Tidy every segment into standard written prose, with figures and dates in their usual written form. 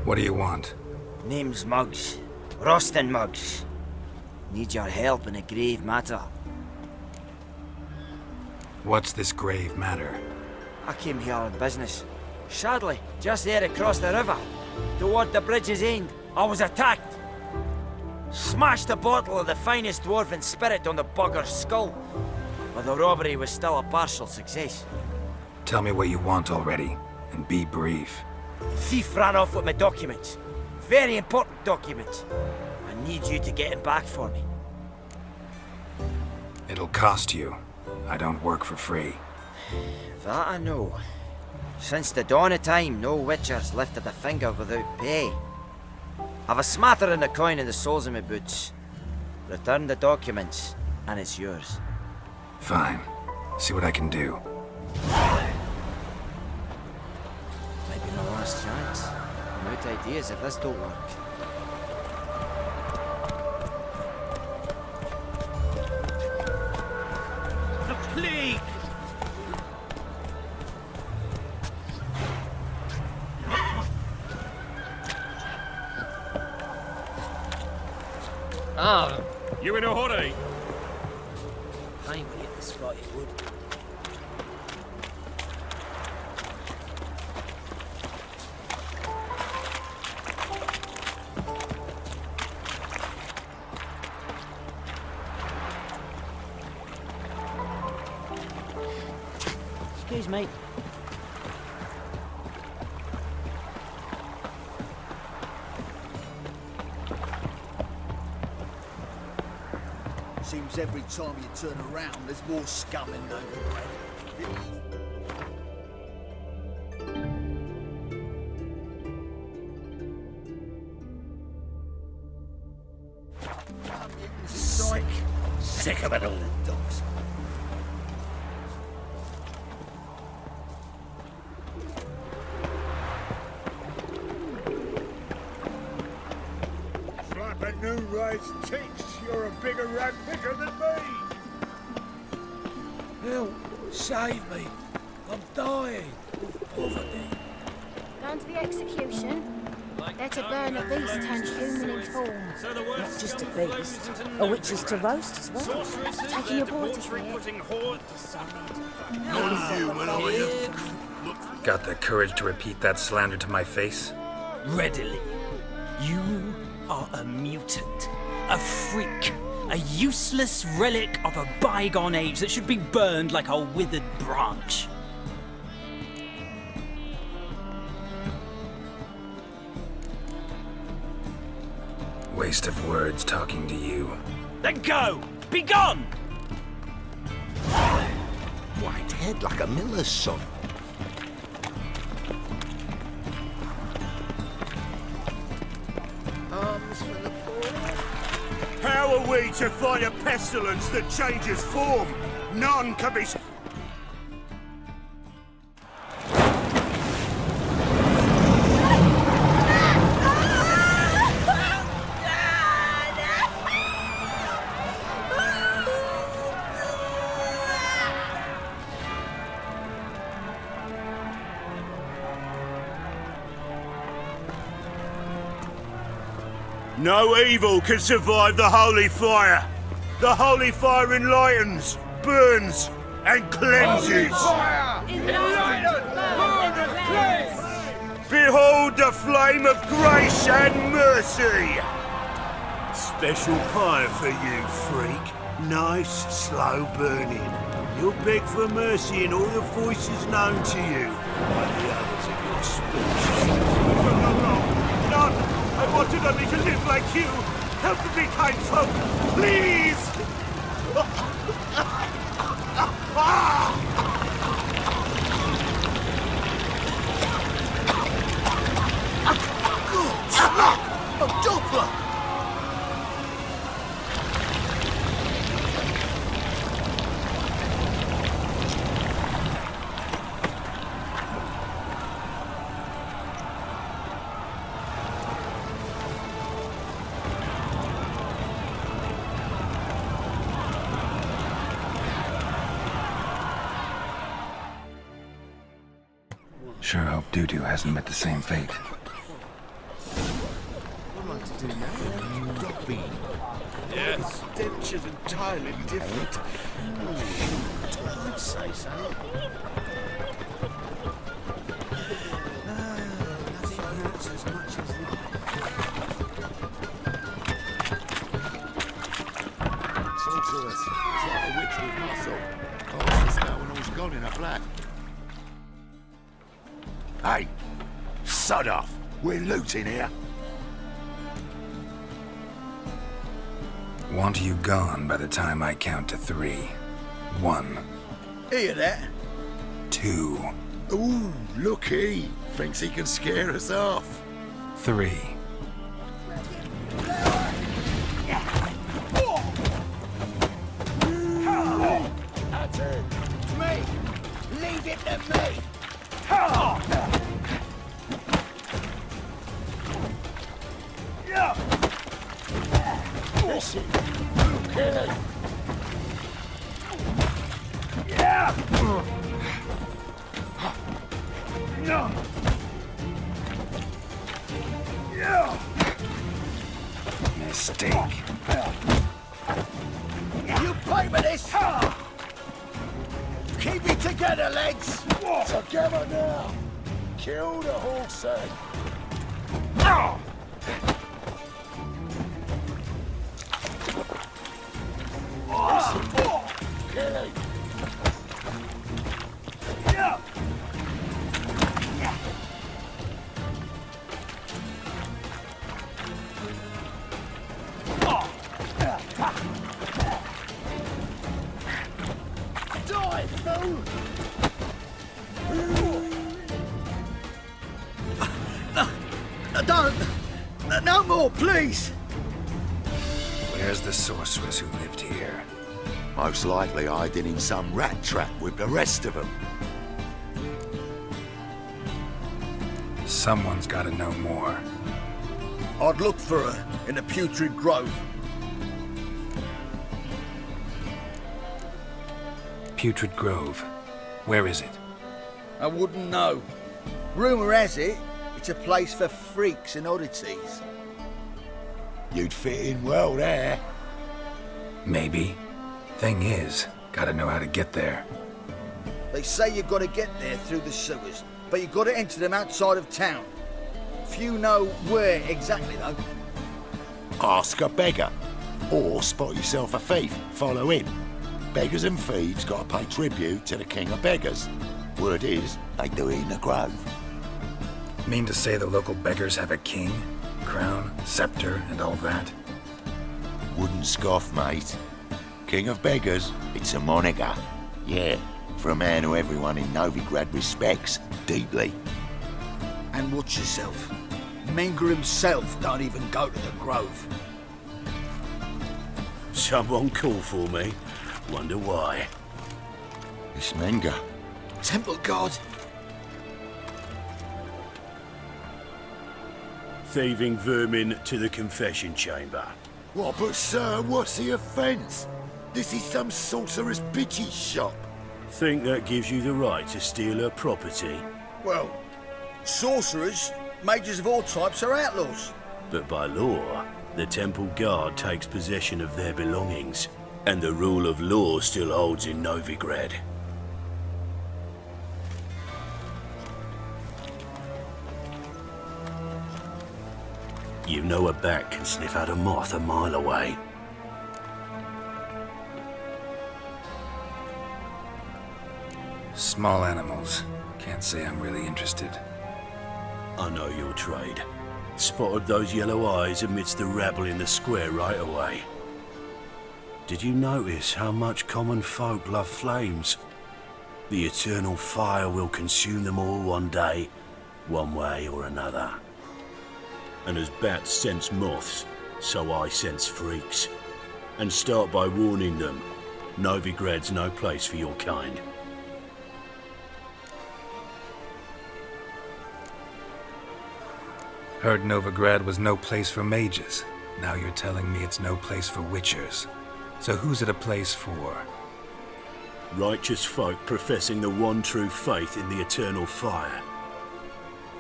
What do you want? Name's Muggs. Rostin Muggs. Need your help in a grave matter. What's this grave matter? I came here on business. Sadly, just there across the river, toward the bridge's end, I was attacked. Smashed a bottle of the finest dwarven spirit on the bugger's skull. But the robbery was still a partial success. Tell me what you want already, and be brief. Thief ran off with my documents. Very important documents. I need you to get him back for me. It'll cost you. I don't work for free. That I know. Since the dawn of time, no witcher's lifted a finger without pay. I've a smattering of coin in the soles of my boots. Return the documents, and it's yours. Fine. See what I can do. Might be my last chance. I'm out of ideas if this don't work. The plague! Ah, You in a hurry? time we hit this spotted wood. Excuse me. Seems every time you turn around, there's more scum in Novigrad. Sick. Sick of it all. Dogs. Slap a new race ticks. You're a bigger rat picker than me. Help! Save me! I'm dying of poverty. Going to the execution? They're to burn a beast turned human in form. Not just a beast, a witch is to roast as well. Taking your boy to see it. Non-human, are you? Got the courage to repeat that slander to my face? Readily. You are a mutant, a freak, a useless relic of a bygone age that should be burned like a withered branch. Waste of words talking to you. Then go! Be gone! White head like a miller's son. Arms for the poor. How are we to fight a pestilence that changes form? None can be... No evil can survive the holy fire. The holy fire enlightens, burns, and cleanses. Behold the flame of grace and mercy. Special fire for you, freak. Nice, slow burning. You'll beg for mercy in all the voices known to you by the others of your species. None! I wanted only to live like you! Help me, kind folk! Please! Good! A doper! Sure hope Doo-Doo hasn't met the same fate. Yeah. The stench is entirely different. I'd say so. Nothing hurts as much as life. Talk to us. It's like a witch with muscle. Casts a spell and all's gone in a flat. Hey! Sod off! We're looting here. Want you gone by the time I count to 3. 1. Hear that? 2. Ooh, looky! Thinks he can scare us off. 3. That's it. Me! Leave it to me! Listen, okay. Mistake. You pay for this! Keep it together, lads! Together now! Kill the horse head! Kill him! Die, fool! Don't! No more, please! Where's the sorceress who lived here? Most likely hiding in some rat trap with the rest of them. Someone's gotta know more. I'd look for her in the Putrid Grove. Putrid Grove. Where is it? I wouldn't know. Rumour has it, it's a place for freaks and oddities. You'd fit in well there. Maybe. Thing is, gotta know how to get there. They say you've got to get there through the sewers, but you've got to enter them outside of town. Few know where exactly, though. Ask a beggar. Or spot yourself a thief. Follow him. Beggars and thieves got to pay tribute to the king of beggars. Word is, they do it in the grove. Mean to say the local beggars have a king? Crown, scepter, and all that? Wouldn't scoff, mate. King of beggars, it's a moniker. Yeah, for a man who everyone in Novigrad respects deeply. And watch yourself. Menger himself don't even go to the grove. Someone call for me. Wonder why. It's Menger. Temple God. Thieving vermin to the confession chamber. What, but sir, what's the offence? This is some sorcerer's bitch's shop. Think that gives you the right to steal her property? Well, sorcerers, mages of all types are outlaws. But by law, the temple guard takes possession of their belongings, and the rule of law still holds in Novigrad. You know a bat can sniff out a moth a mile away. Small animals. Can't say I'm really interested. I know your trade. Spotted those yellow eyes amidst the rabble in the square right away. Did you notice how much common folk love flames? The eternal fire will consume them all one day, one way or another. And as bats sense moths, so I sense freaks. And start by warning them, Novigrad's no place for your kind. Heard Novigrad was no place for mages. Now you're telling me it's no place for witchers. So who's it a place for? Righteous folk professing the one true faith in the eternal fire.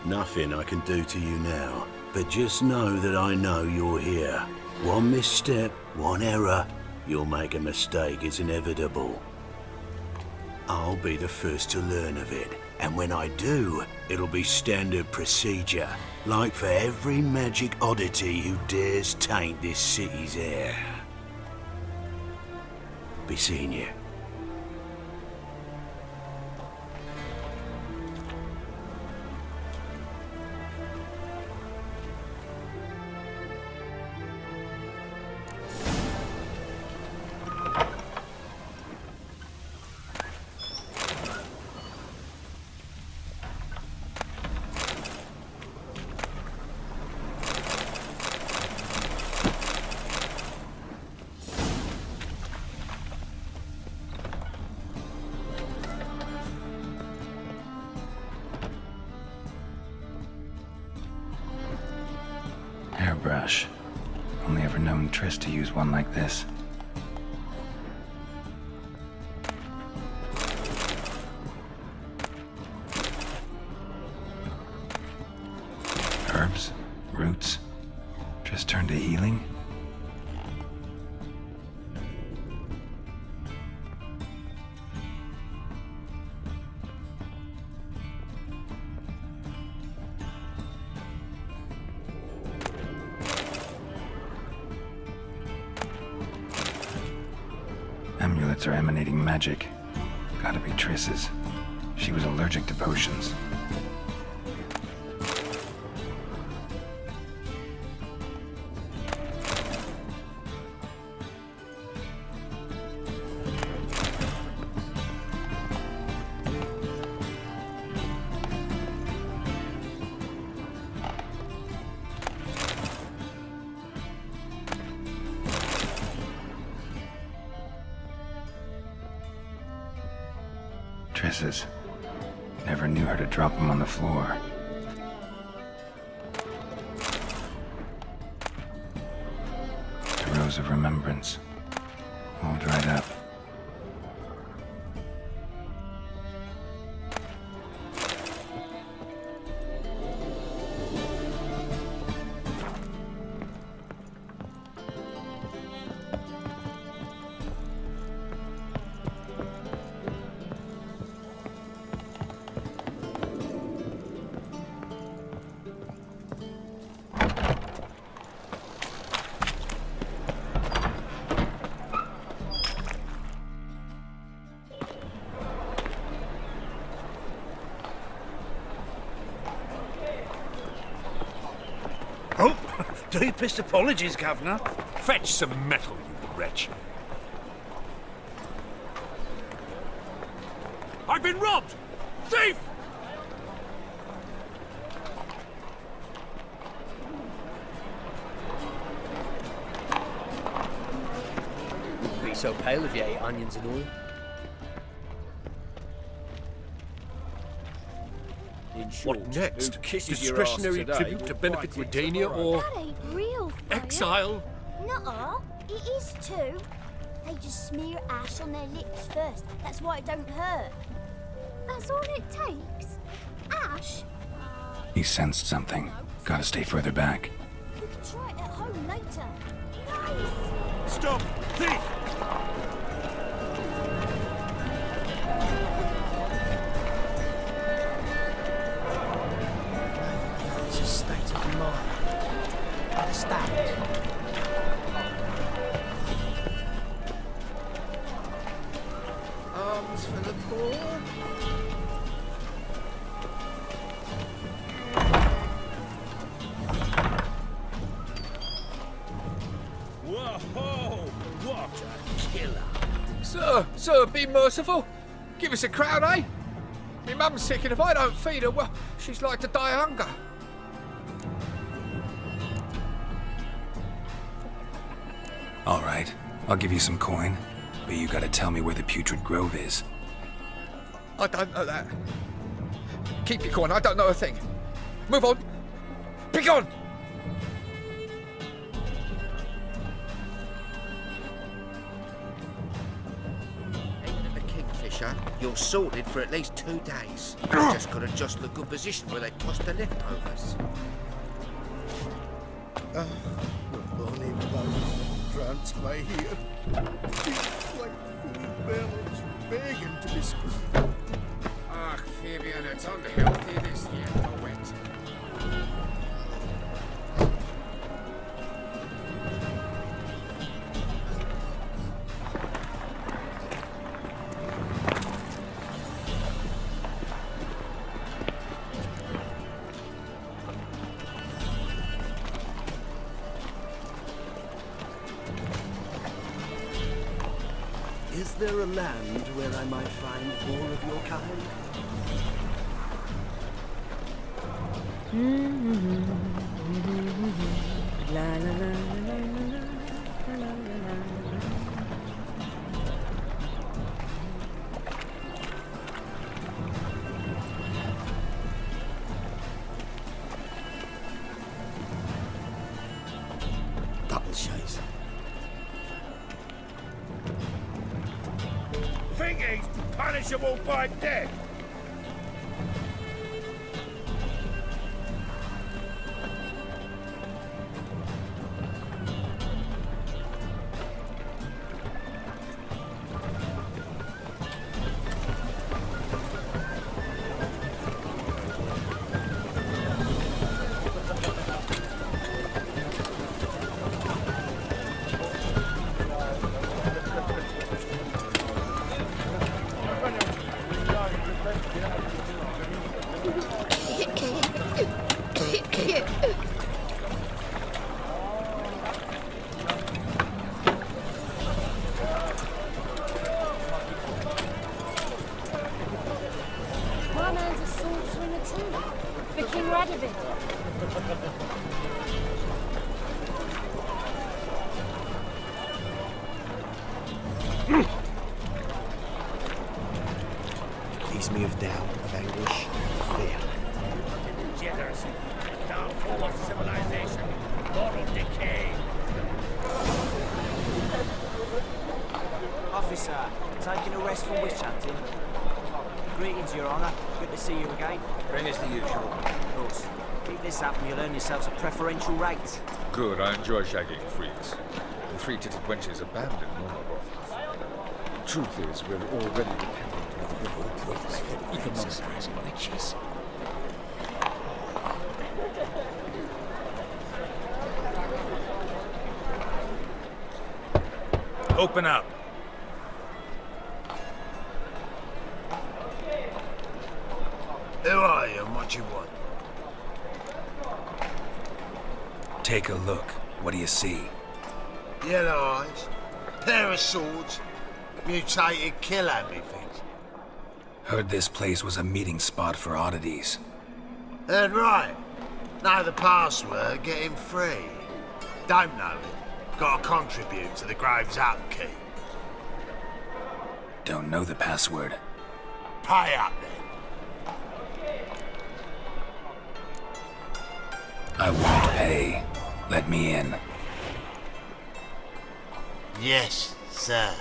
Nothing I can do to you now, but just know that I know you're here. One misstep, one error, you'll make a mistake, it's inevitable. I'll be the first to learn of it, and when I do, it'll be standard procedure, like for every magic oddity who dares taint this city's air. Be seeing you. Hairbrush. Only ever known Triss to use one like this. Herbs? Roots? Triss turned to healing? Amulets are emanating magic. Gotta be Triss's. She was allergic to potions. Triss's. Never knew her to drop them on the floor. The rose of remembrance. All dried up. Deepest apologies, Governor. Fetch some metal, you wretch. I've been robbed! Thief! Wouldn't be so pale if you ate onions and oil. What next? Discretionary tribute to benefit Redania or That ain't real fire. exile? Nuh-uh, it is too. They just smear ash on their lips first. That's why it don't hurt. That's all it takes? Ash? He sensed something. Gotta stay further back. We can try it at home later. Nice! Stop! Thief! It's a state of mind. Understand? Arms for the poor. Whoa! What a killer! Sir, be merciful. Give us a crown, eh? My mum's sick, and if I don't feed her, well, she's like to die of hunger. All right, I'll give you some coin, but you gotta tell me where the Putrid Grove is. I don't know that. Keep your coin, I don't know a thing. Move on. Be gone! Ain't it the kingfish Pusher, you're sorted for at least 2 days. You've just got to just the good position where they toss the leftovers. Only those grants by here. It's like food bells begging to be screwed. Ach, Fabian, it's unhealthy this year for wet. Is there a land where I might find more of your kind? La la la la la la la la. Double chase. Think he's punishable by death. My man's a sword swinger too. For King Radovid. Ease me of doubt, of anguish, of fear. Degeneracy, downfall of civilization, moral decay. Officer, taking a rest from witch hunting. Greetings, Your Honour. Good to see you again. Bring us the usual. Of course. Keep this up and you'll earn yourselves a preferential rate. Good, I enjoy shagging freaks. The three-titted wenches abandon normal brothels. Truth is, we're already dependent on the liberal profits for economizing witches. Open up. Who are you and what you want? Take a look. What do you see? Yellow eyes, pair of swords, mutated killer things. Heard this place was a meeting spot for oddities. Heard right. Know the password, get him free. Don't know it. Gotta contribute to the Grave's upkeep. Don't know the password. Pay up then. I won't pay. Let me in. Yes, sir.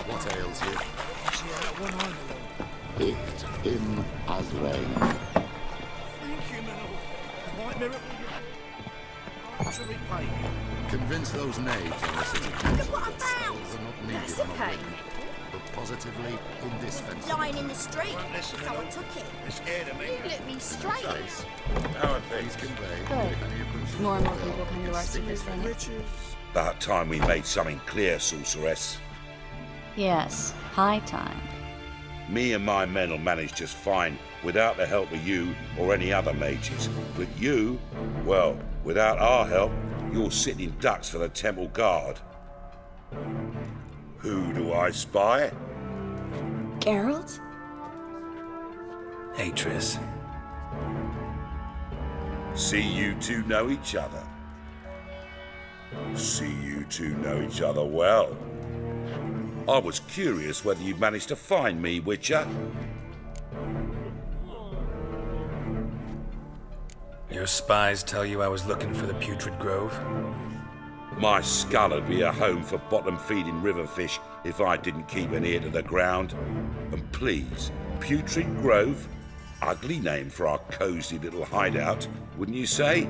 What ails you? See that one on It him as rain. Thank you, Minnow. Might miracle you. To repay you. Convince those knaves on the city council that spells are not needed That's a on a pain. building, but positively indispensable. Lying in the street. Someone took it. They're scared of me. You look me straight. Chase, How are please convey Good. if any of them should More and more fail, people come to our distinguish cities, them. then it? About time we made something clear, sorceress. Yes, high time. Me and my men will manage just fine without the help of you or any other mages. But you, well, without our help, you're sitting ducks for the temple guard. Who do I spy? Geralt? Hey, Triss. See you two know each other. See you two know each other well. I was curious whether you'd managed to find me, Witcher. Your spies tell you I was looking for the Putrid Grove? My skull would be a home for bottom-feeding river fish if I didn't keep an ear to the ground. And please, Putrid Grove? Ugly name for our cosy little hideout, wouldn't you say?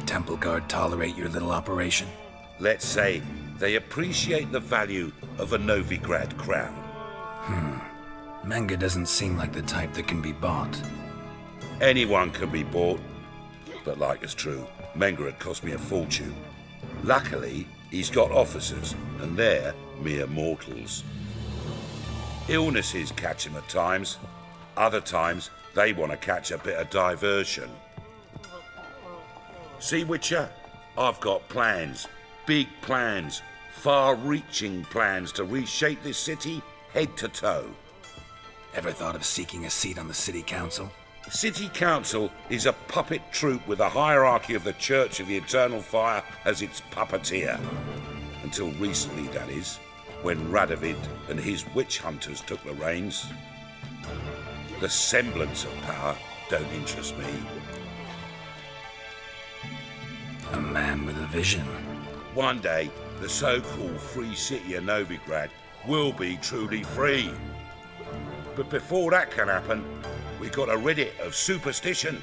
Temple Guard tolerate your little operation? Let's say they appreciate the value of a Novigrad crown. Menga doesn't seem like the type that can be bought. Anyone can be bought. But like it's true, Menga had cost me a fortune. Luckily, he's got officers, and they're mere mortals. Illnesses catch him at times. Other times, they want to catch a bit of diversion. See, Witcher? I've got plans. Big plans. Far-reaching plans to reshape this city head to toe. Ever thought of seeking a seat on the city council? City council is a puppet troupe with a hierarchy of the Church of the Eternal Fire as its puppeteer. Until recently, that is, when Radovid and his witch hunters took the reins. The semblance of power don't interest me. A man with a vision. One day, the so-called free city of Novigrad will be truly free. But before that can happen, we got to rid it of superstition,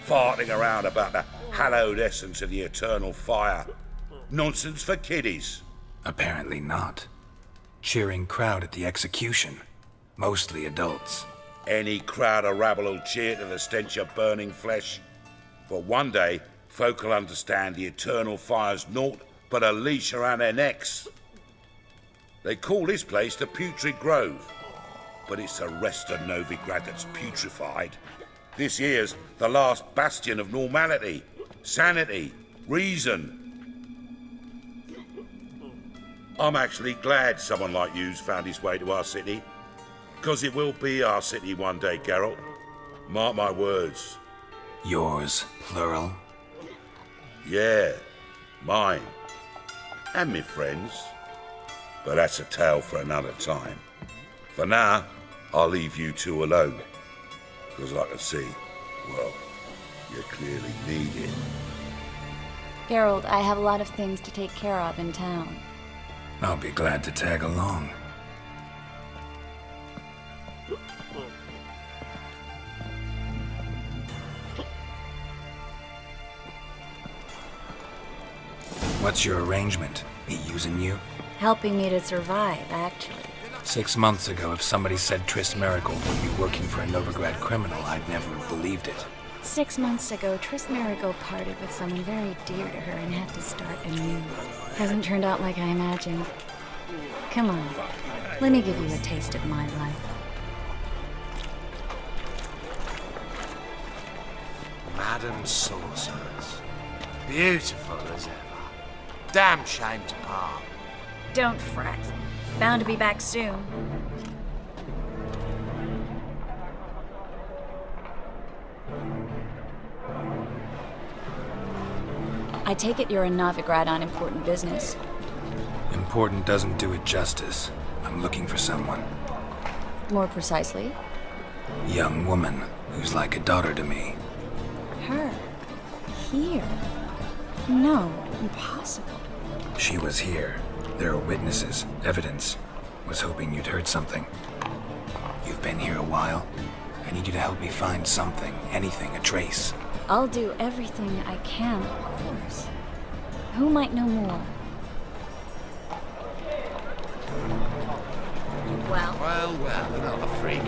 farting around about the hallowed essence of the eternal fire. Nonsense for kiddies. Apparently not. Cheering crowd at the execution. Mostly adults. Any crowd of rabble will cheer to the stench of burning flesh. But one day, folk will understand the eternal fire's naught but a leash around their necks. They call this place the Putrid Grove, but it's the rest of Novigrad that's putrefied. This here's the last bastion of normality, sanity, reason. I'm actually glad someone like you's found his way to our city, because it will be our city one day, Geralt. Mark my words. Yours, plural? Yeah, mine. And me friends. But that's a tale for another time. For now, I'll leave you two alone. Because I can see, well, you clearly need it. Geralt, I have a lot of things to take care of in town. I'll be glad to tag along. What's your arrangement? He using you? Helping me to survive, actually. 6 months ago, if somebody said Triss Merigold would be working for a Novigrad criminal, I'd never have believed it. 6 months ago, Triss Merigold parted with someone very dear to her and had to start anew. Hasn't turned out like I imagined. Come on, let me give you a taste of my life. Madam Sorceress. Beautiful as ever. Damn shame to part. Don't fret. Bound to be back soon. I take it you're in Novigrad on important business. Important doesn't do it justice. I'm looking for someone. More precisely? Young woman who's like a daughter to me. Her? Here? No, impossible. She was here. There are witnesses, evidence. Was hoping you'd heard something. You've been here a while. I need you to help me find something, anything, a trace. I'll do everything I can, of course. Who might know more? Well, another freak.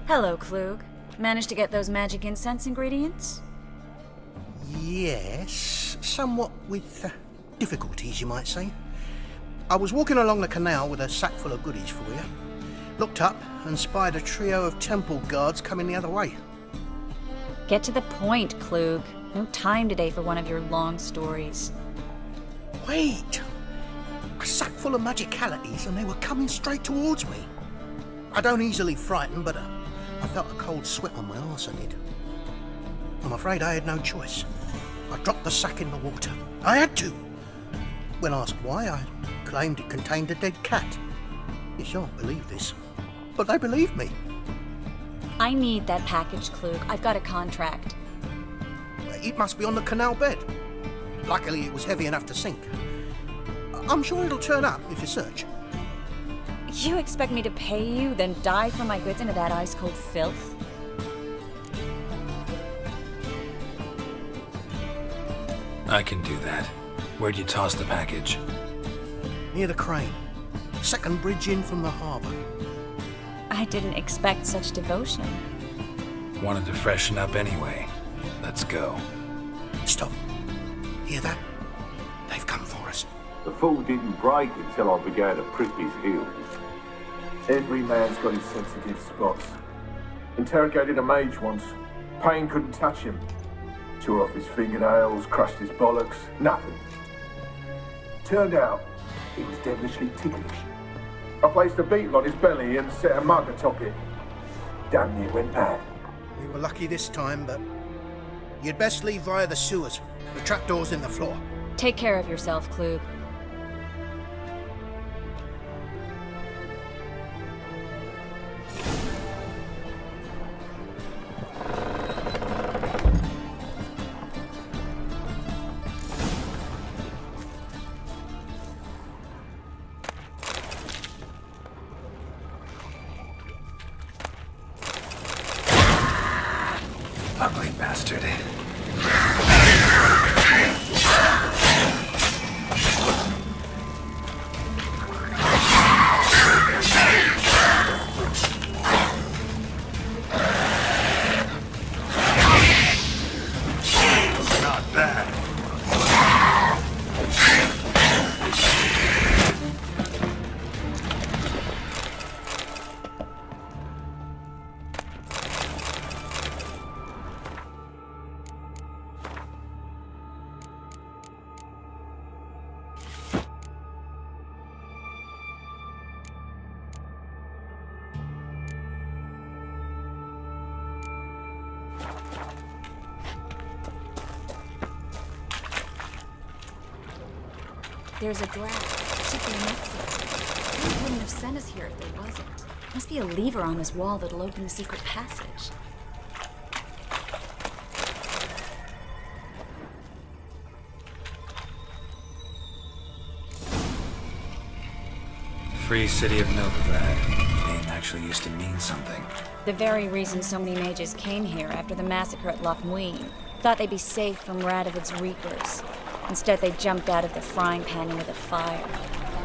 Hello, Klug. Managed to get those magic incense ingredients? Yes, somewhat with difficulties, you might say. I was walking along the canal with a sack full of goodies for you. Looked up and spied a trio of temple guards coming the other way. Get to the point, Klug. No time today for one of your long stories. Wait! A sack full of magicalities and they were coming straight towards me. I don't easily frighten, but I felt a cold sweat on my arse, I did. I'm afraid I had no choice. I dropped the sack in the water. I had to! When asked why, I claimed it contained a dead cat. You shan't believe this, but they believed me. I need that package, Klug. I've got a contract. It must be on the canal bed. Luckily, it was heavy enough to sink. I'm sure it'll turn up if you search. You expect me to pay you, then dive for my goods into that ice-cold filth? I can do that. Where'd you toss the package? Near the crane. Second bridge in from the harbour. I didn't expect such devotion. Wanted to freshen up anyway. Let's go. Stop. Hear that? They've come for us. The fall didn't break until I began to prick his heels. Every man's got his sensitive spots. Interrogated a mage once. Pain couldn't touch him. Tore off his fingernails, crushed his bollocks, nothing. Turned out, he was devilishly ticklish. I placed a beetle on his belly and set a mug atop it. Damn near went mad. We were lucky this time, but you'd best leave via the sewers. The trapdoor's in the floor. Take care of yourself, Klug. Ugly bastard. Not bad. There's a draft. Should be an exit. They wouldn't have sent us here if there wasn't. Must be a lever on this wall that'll open the secret passage. Free City of Novigrad. Name actually used to mean something. The very reason so many mages came here after the massacre at Loch Muin. Thought they'd be safe from Radovid's reapers. Instead, they jumped out of the frying pan into the fire.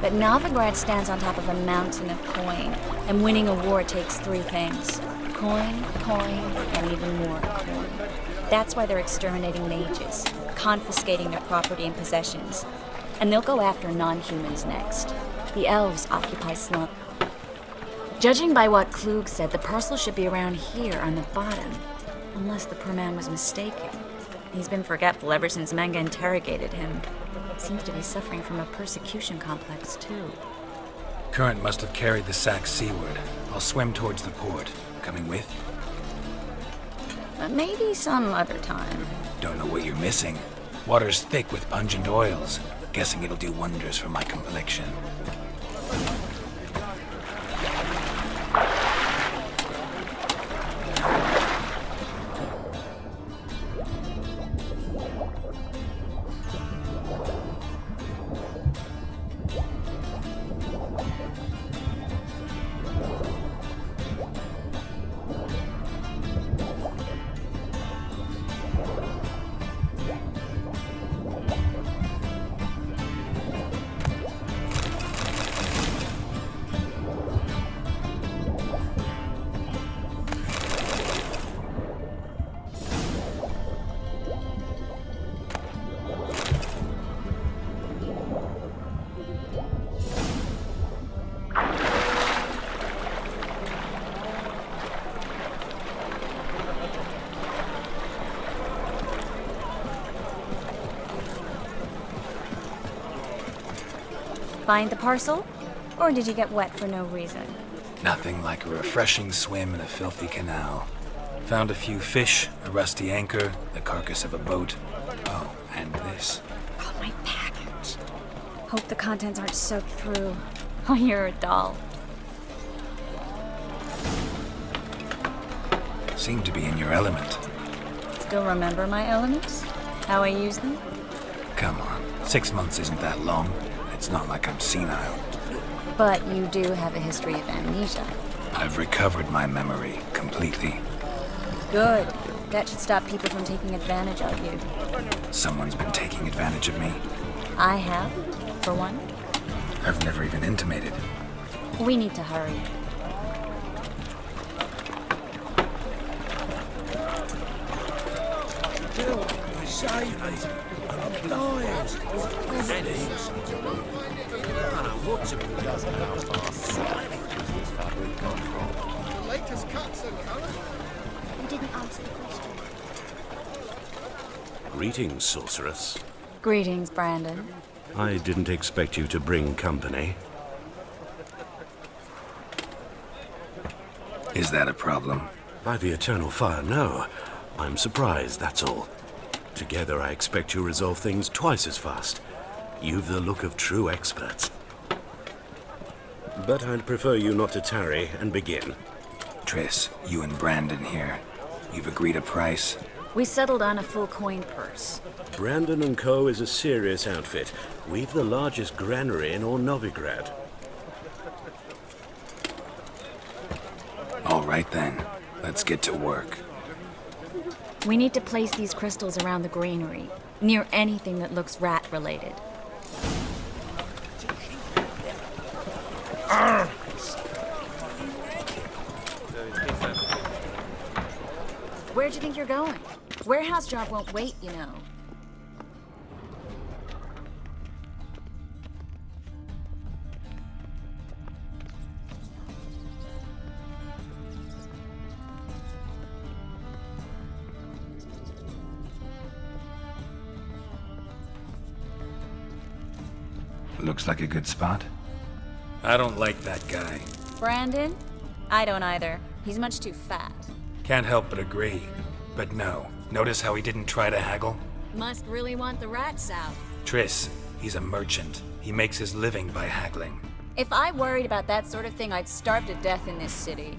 But Novigrad stands on top of a mountain of coin, and winning a war takes three things. Coin, and even more coin. That's why they're exterminating mages, confiscating their property and possessions. And they'll go after non-humans next. The elves occupy Slump. Judging by what Klug said, the parcel should be around here on the bottom. Unless the poor man was mistaken. He's been forgetful ever since Manga interrogated him. Seems to be suffering from a persecution complex, too. Current must have carried the sack seaward. I'll swim towards the port. Coming with? Maybe some other time. Don't know what you're missing. Water's thick with pungent oils. Guessing it'll do wonders for my complexion. Find the parcel? Or did you get wet for no reason? Nothing like a refreshing swim in a filthy canal. Found a few fish, a rusty anchor, the carcass of a boat. Oh, and this. Oh, my package. Hope the contents aren't soaked through. Oh, you're a doll. Seem to be in your element. Still remember my elements? How I use them? Come on, 6 months isn't that long. It's not like I'm senile. But you do have a history of amnesia. I've recovered my memory completely. Good. That should stop people from taking advantage of you. Someone's been taking advantage of me. I have, for one. I've never even intimated. We need to hurry. Bill, you saved me. I'm dying. The latest cuts and colours? You didn't answer the question. Greetings, sorceress. Greetings, Brandon. I didn't expect you to bring company. Is that a problem? By the eternal fire, no. I'm surprised, that's all. Together, I expect you resolve things twice as fast. You've the look of true experts. But I'd prefer you not to tarry and begin. Triss, you and Brandon here. You've agreed a price? We settled on a full coin purse. Brandon & Co. is a serious outfit. We've the largest granary in all Novigrad. All right then, let's get to work. We need to place these crystals around the granary, near anything that looks rat-related. Where'd you think you're going? Warehouse job won't wait, you know. Looks like a good spot. I don't like that guy. Brandon? I don't either. He's much too fat. Can't help but agree. But no, notice how he didn't try to haggle? Must really want the rats out. Triss, he's a merchant. He makes his living by haggling. If I worried about that sort of thing, I'd starve to death in this city.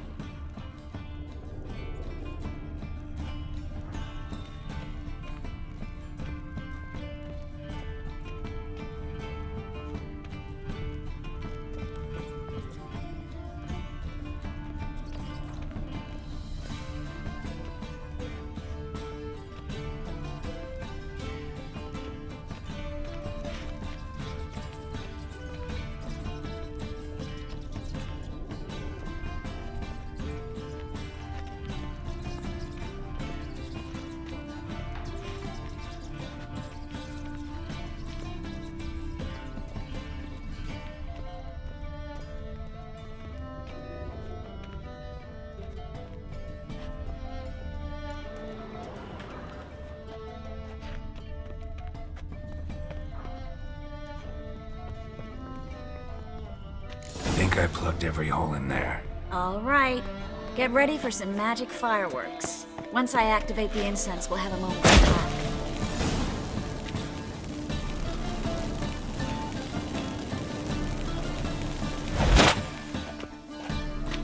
I plugged every hole in there. All right. Get ready for some magic fireworks. Once I activate the incense, we'll have a moment to talk.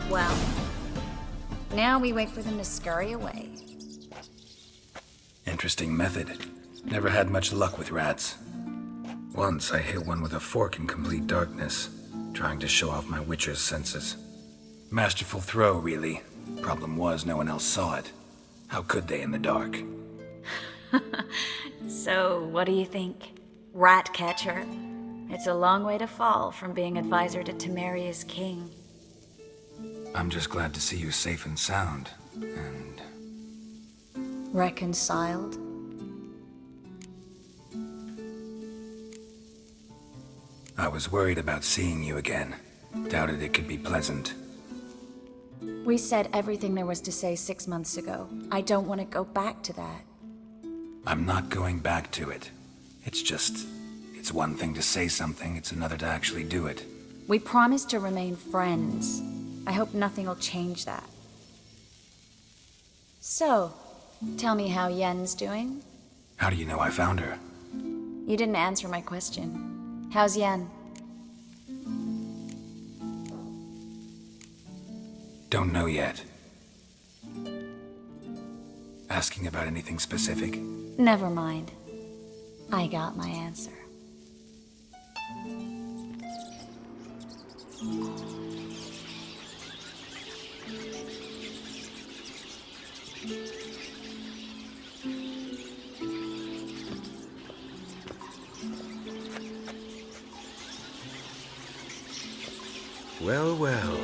Well, now we wait for them to scurry away. Interesting method. Never had much luck with rats. Once I hit one with a fork in complete darkness, trying to show off my witcher's senses. Masterful throw, really. Problem was, no one else saw it. How could they in the dark? So, what do you think? Rat catcher? It's a long way to fall from being advisor to Temeria's king. I'm just glad to see you safe and sound, and... reconciled? I was worried about seeing you again. Doubted it could be pleasant. We said everything there was to say 6 months ago. I don't want to go back to that. I'm not going back to it. It's just... It's one thing to say something, it's another to actually do it. We promised to remain friends. I hope nothing will change that. So, tell me how Yen's doing? How do you know I found her? You didn't answer my question. How's Yen? Don't know yet. Asking about anything specific? Never mind. I got my answer. Well, well.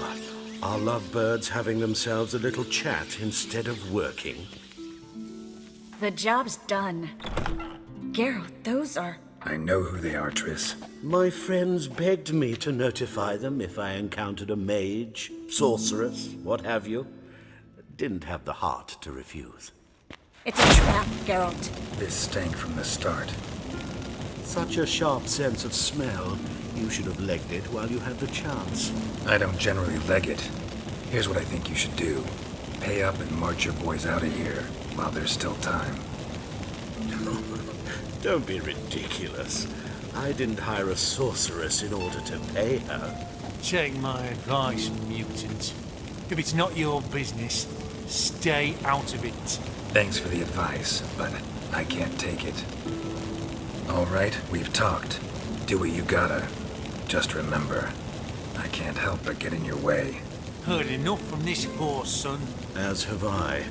Are lovebirds having themselves a little chat instead of working? The job's done. Geralt, those are... I know who they are, Triss. My friends begged me to notify them if I encountered a mage, sorceress, what have you. Didn't have the heart to refuse. It's a trap, Geralt. This stank from the start. Such a sharp sense of smell. You should have legged it while you had the chance. I don't generally leg it. Here's what I think you should do. Pay up and march your boys out of here while there's still time. Don't be ridiculous. I didn't hire a sorceress in order to pay her. Take my advice, mutant. If it's not your business, stay out of it. Thanks for the advice, but I can't take it. All right, we've talked. Do what you gotta. Just remember, I can't help but get in your way. Heard enough from this horse, son. As have I.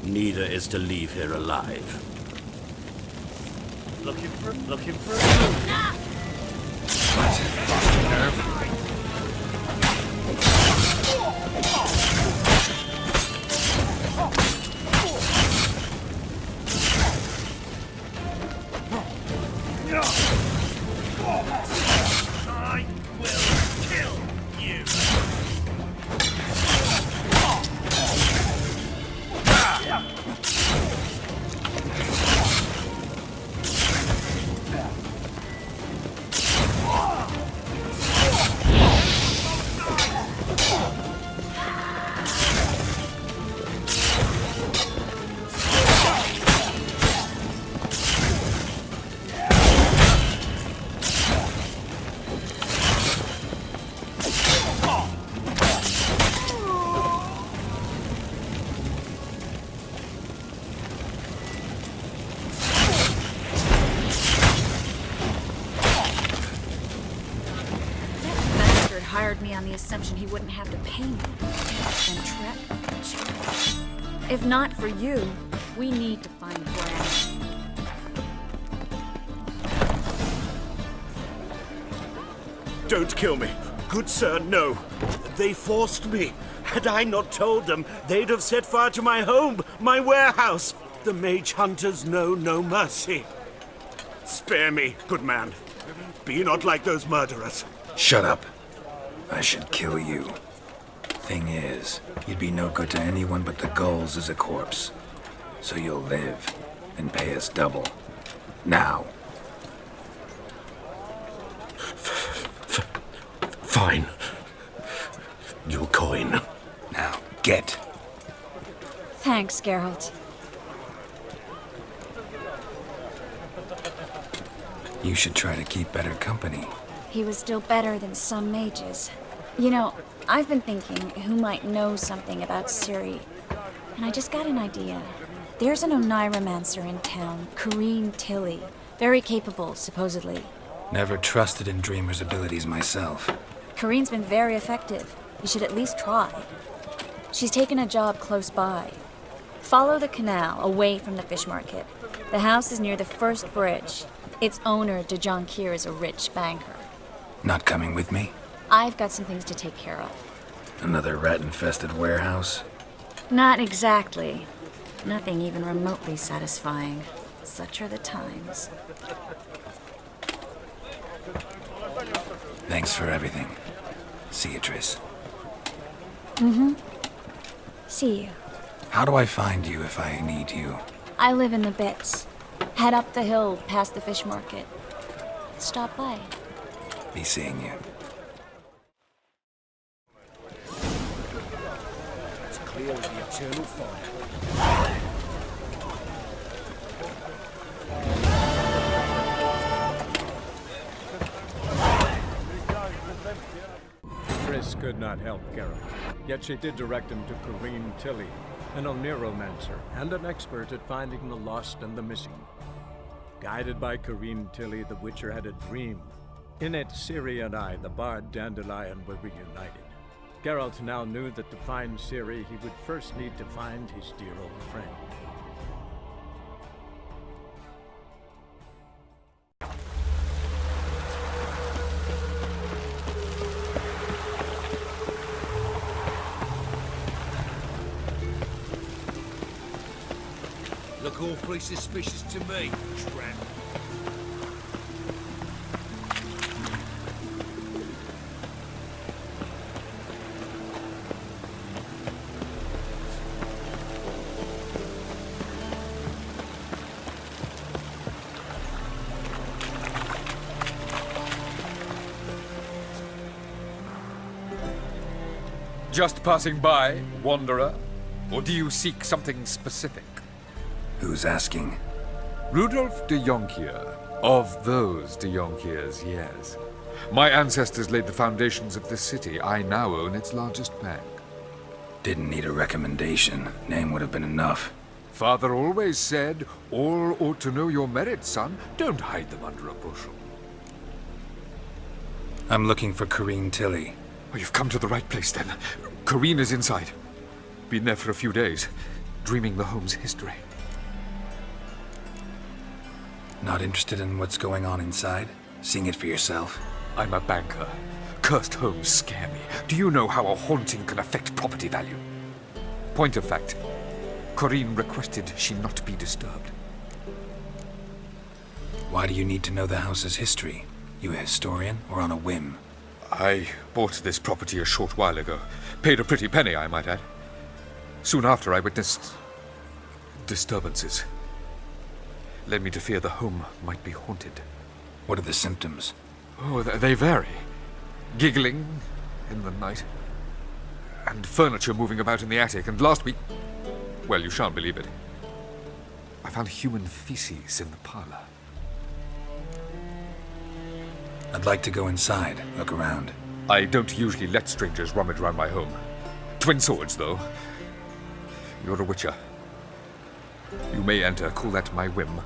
Neither is to leave here alive. Looking for I will kill you. Hired me on the assumption he wouldn't have to pay me. And trap. If not for you, we need to find Brad. Don't kill me. Good sir, no. They forced me. Had I not told them, they'd have set fire to my home, my warehouse. The mage hunters know no mercy. Spare me, good man. Be not like those murderers. Shut up. I should kill you. Thing is, you'd be no good to anyone but the gulls as a corpse. So you'll live and pay us double. Now. Fine. Your coin. Now, get. Thanks, Geralt. You should try to keep better company. He was still better than some mages. You know, I've been thinking who might know something about Ciri. And I just got an idea. There's an Oneiromancer in town, Corrine Tilly. Very capable, supposedly. Never trusted in Dreamer's abilities myself. Corrine's been very effective. You should at least try. She's taken a job close by. Follow the canal, away from the fish market. The house is near the first bridge. Its owner, De Jonquier, is a rich banker. Not coming with me? I've got some things to take care of. Another rat-infested warehouse? Not exactly. Nothing even remotely satisfying. Such are the times. Thanks for everything. See you, Triss. Mm-hmm. See you. How do I find you if I need you? I live in the Bits. Head up the hill past the fish market. stop by. Be seeing you. It's clear as the eternal fire. Triss could not help Geralt, yet she did direct him to Corrine Tilly, an oneromancer and an expert at finding the lost and the missing. Guided by Corrine Tilly, the Witcher had a dream. In it, Ciri and I, the bard Dandelion, were reunited. Geralt now knew that to find Ciri, he would first need to find his dear old friend. Look awfully suspicious to me, tramp. Just passing by, wanderer? Or do you seek something specific? Who's asking? Rudolf de Jonkier. Of those de Jonkiers, yes. My ancestors laid the foundations of this city. I now own its largest bank. Didn't need a recommendation. Name would have been enough. Father always said, all ought to know your merits, son. Don't hide them under a bushel. I'm looking for Corrine Tilly. Oh, you've come to the right place, then. Corrine is inside. Been there for a few days, dreaming the home's history. Not interested in what's going on inside? Seeing it for yourself? I'm a banker. Cursed homes scare me. Do you know how a haunting can affect property value? Point of fact, Corrine requested she not be disturbed. Why do you need to know the house's history? You a historian or on a whim? I bought this property a short while ago. Paid a pretty penny, I might add. Soon after, I witnessed disturbances. Led me to fear the home might be haunted. What are the symptoms? Oh, they vary. Giggling in the night, and furniture moving about in the attic, and last week... Well, you shan't believe it. I found human feces in the parlor. I'd like to go inside, look around. I don't usually let strangers rummage around my home. Twin swords, though. You're a witcher. You may enter, call that my whim.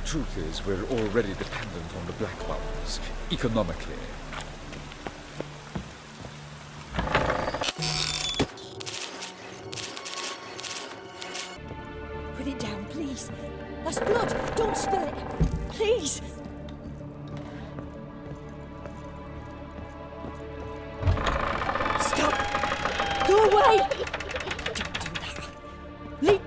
Truth is, we're already dependent on the Black Mountains, economically. Put it down, please. That's blood. Don't spill it. Please. Stop. Go away. Don't do that. Leave.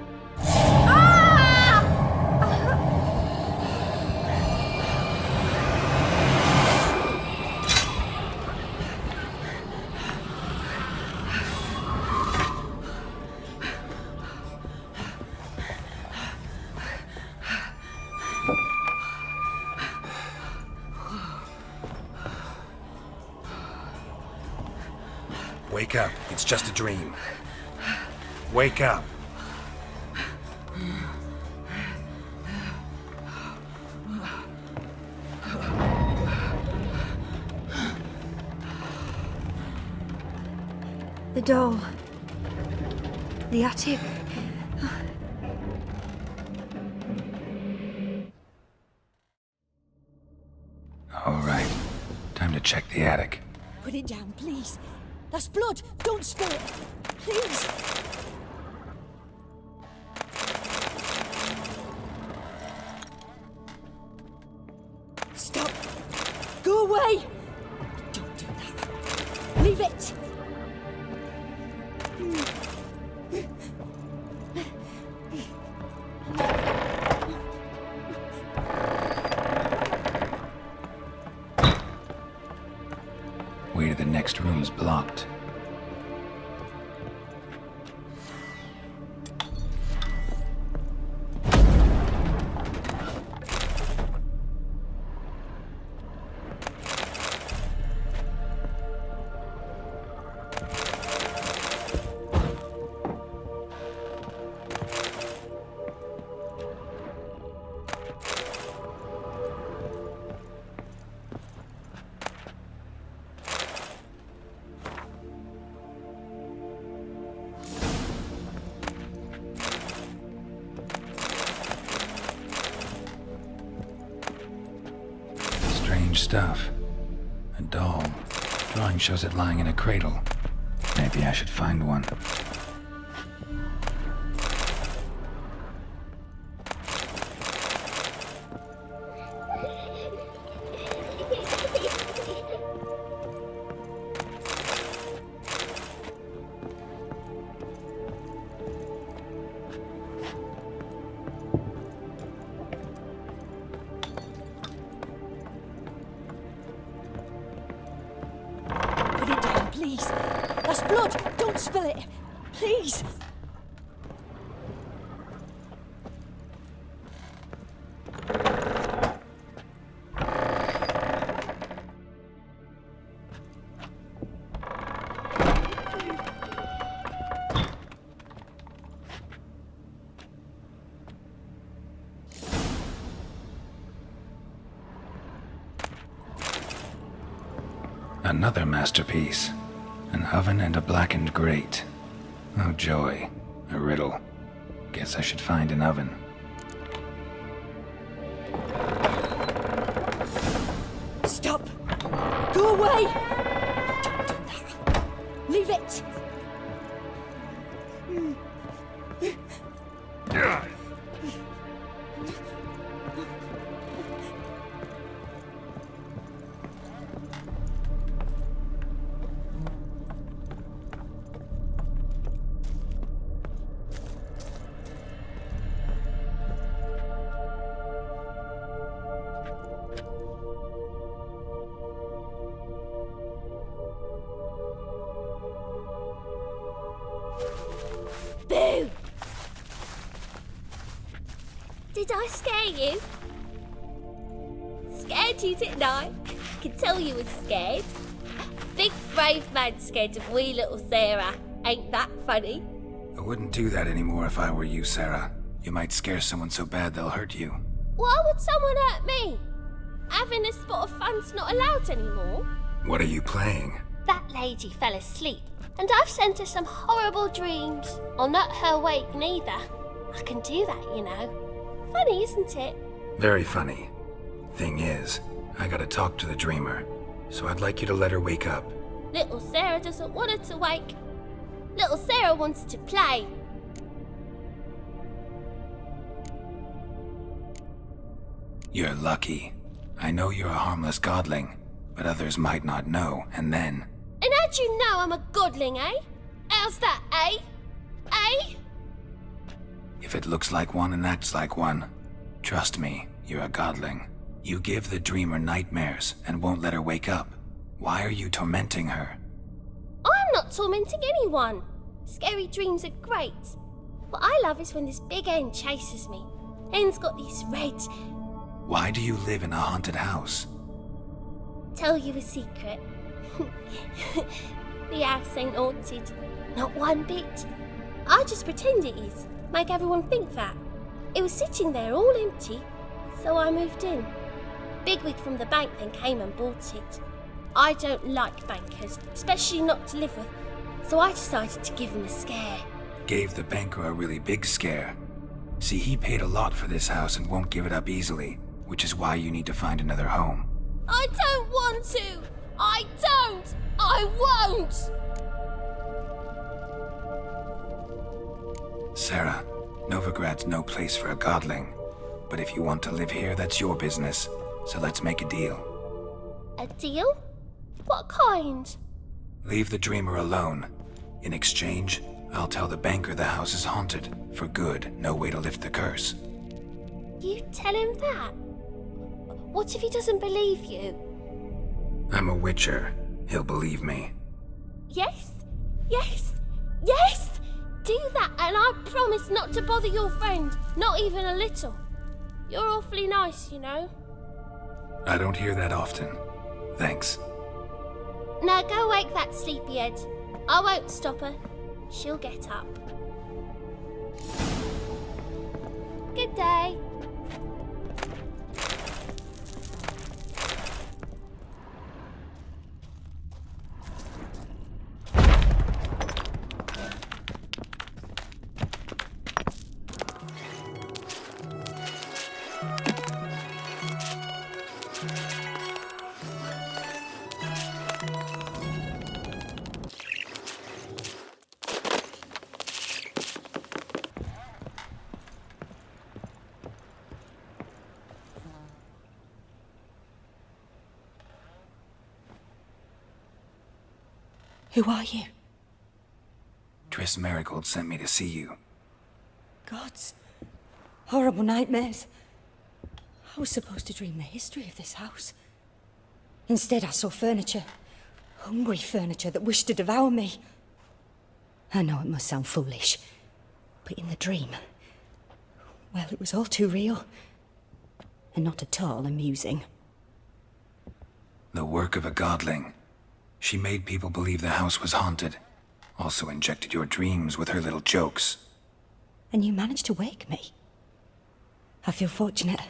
Wake up. It's just a dream. Wake up. The door. The attic. All right. Time to check the attic. Put it down, please. That's blood. Don't spill it. Please. Stop. Go away. Don't do that. Leave it. Way to the next room's blocked. Strange stuff. A doll. Drawing shows it lying in a cradle. Maybe I should find one. Put it down, please. That's blood. Don't spill it. Please. Another masterpiece. An oven and a blackened grate. Oh joy. A riddle. Guess I should find an oven. Stop. Go away. Don't do that. Leave it. Boo! Did I scare you? Scared you, didn't I? Could tell you was scared. Big brave man scared of wee little Sarah. Ain't that funny? I wouldn't do that anymore if I were you, Sarah. You might scare someone so bad they'll hurt you. Why would someone hurt me? Having a spot of fun's not allowed anymore. What are you playing? That lady fell asleep, and I've sent her some horrible dreams. I'll not her awake neither. I can do that, you know. Funny, isn't it? Very funny. Thing is, I gotta talk to the dreamer, so I'd like you to let her wake up. Little Sarah doesn't want her to wake. Little Sarah wants to play. You're lucky. I know you're a harmless godling, but others might not know, and then... And how'd you know I'm a godling, eh? How's that, eh? Eh? If it looks like one and acts like one, trust me, you're a godling. You give the dreamer nightmares and won't let her wake up. Why are you tormenting her? I'm not tormenting anyone. Scary dreams are great. What I love is when this big hen chases me. Hen's got these red... Why do you live in a haunted house? Tell you a secret. The house ain't haunted. Not one bit. I just pretend it is. Make everyone think that. It was sitting there all empty, so I moved in. Bigwig from the bank then came and bought it. I don't like bankers, especially not to live with, so I decided to give him a scare. Gave the banker a really big scare. See, he paid a lot for this house and won't give it up easily, which is why you need to find another home. I don't want to! I don't! I won't! Sarah, Novigrad's no place for a godling. But if you want to live here, that's your business. So let's make a deal. A deal? What kind? Leave the dreamer alone. In exchange, I'll tell the banker the house is haunted. For good, no way to lift the curse. You tell him that? What if he doesn't believe you? I'm a witcher. He'll believe me. Yes? Yes? Yes! Do that and I promise not to bother your friend. Not even a little. You're awfully nice, you know. I don't hear that often. Thanks. Now go wake that sleepyhead. I won't stop her. She'll get up. Good day. Who are you? Triss Marigold sent me to see you. Gods. Horrible nightmares. I was supposed to dream the history of this house. Instead, I saw furniture. Hungry furniture that wished to devour me. I know it must sound foolish, but in the dream, well, it was all too real. And not at all amusing. The work of a godling. She made people believe the house was haunted. Also injected your dreams with her little jokes. And you managed to wake me. I feel fortunate.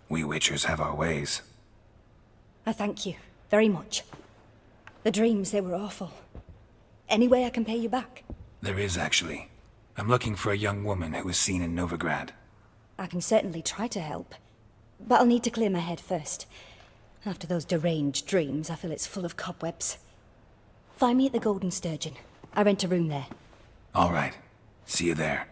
We witchers have our ways. I thank you very much. The dreams, they were awful. Any way I can pay you back? There is, actually. I'm looking for a young woman who was seen in Novigrad. I can certainly try to help. But I'll need to clear my head first. After those deranged dreams, I feel it's full of cobwebs. Find me at the Golden Sturgeon. I rent a room there. All right. See you there.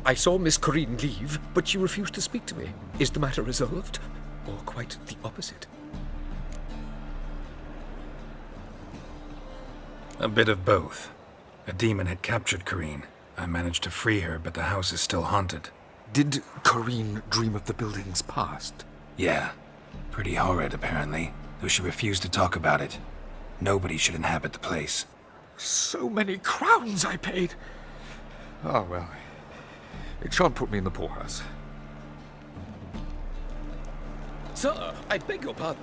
I saw Miss Corinne leave, but she refused to speak to me. Is the matter resolved? Or quite the opposite? A bit of both. A demon had captured Corinne. I managed to free her, but the house is still haunted. Did Corinne dream of the building's past? Yeah. Pretty horrid, apparently, though she refused to talk about it. Nobody should inhabit the place. So many crowns I paid! Oh, well. It shan't put me in the poorhouse. Sir, I beg your pardon.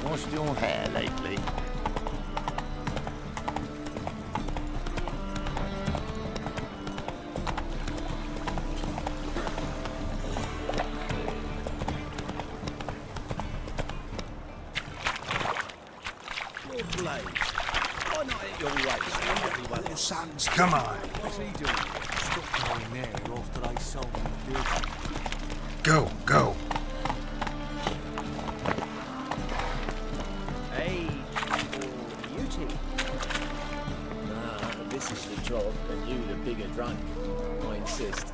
Washed your hair lately? Sons, come on. What's he doing? Stuck going there after I sold him the Go, go. Hey, or beauty. Nah, this is the job, and you the bigger drunk. I insist.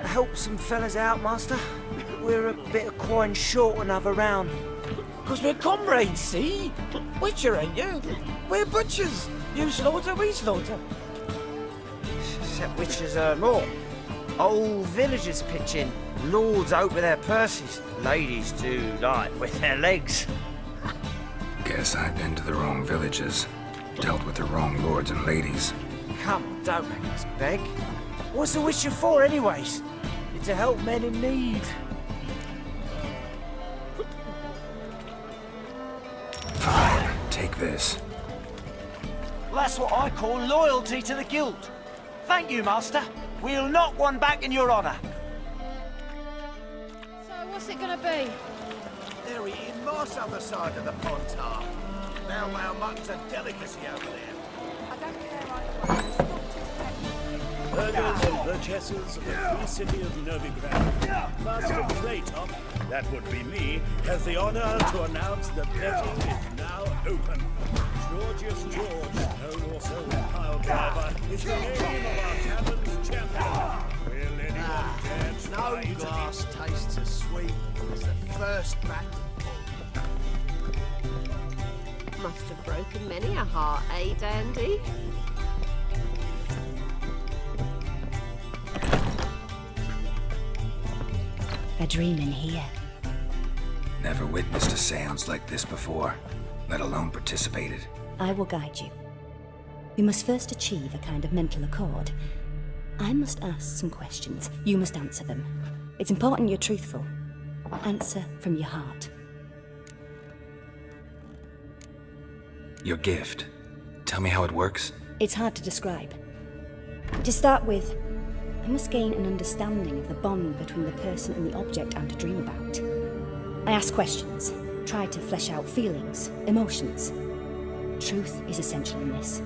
Help some fellas out, master. We're a bit of coin short another round. 'Cause we're comrades, see? Witcher, ain't you? We're butchers. You slaughter, we slaughter. Except witchers earn more. Old villagers pitch in. Lords out with their purses. Ladies do like with their legs. Guess I've been to the wrong villages. Dealt with the wrong lords and ladies. Come on, don't make us beg. What's a witcher for, anyways? It's to help men in need. Fine, take this. That's what I call loyalty to the guild. Thank you, master. We'll knock one back in your honour. So what's it gonna be? They're eating moss on the side of the pond tar. Now our mutton's a delicacy over there. I don't care. Burghers and burgesses of the free city of Novigrad. Master Playtop, that would be me, has the honor to announce that betting is now open. Georgius George, known also as Pile Driver, is the name of our tavern's champion. Will anyone dare try No glass tastes as sweet as the first bat. Must have broken many a heart, eh, Dandy? A dream in here. Never witnessed a seance like this before, let alone participated. I will guide you. We must first achieve a kind of mental accord. I must ask some questions. You must answer them. It's important you're truthful. Answer from your heart. Your gift. Tell me how it works. It's hard to describe. To start with, I must gain an understanding of the bond between the person and the object I'm to dream about. I ask questions, try to flesh out feelings, emotions. Truth is essential in this.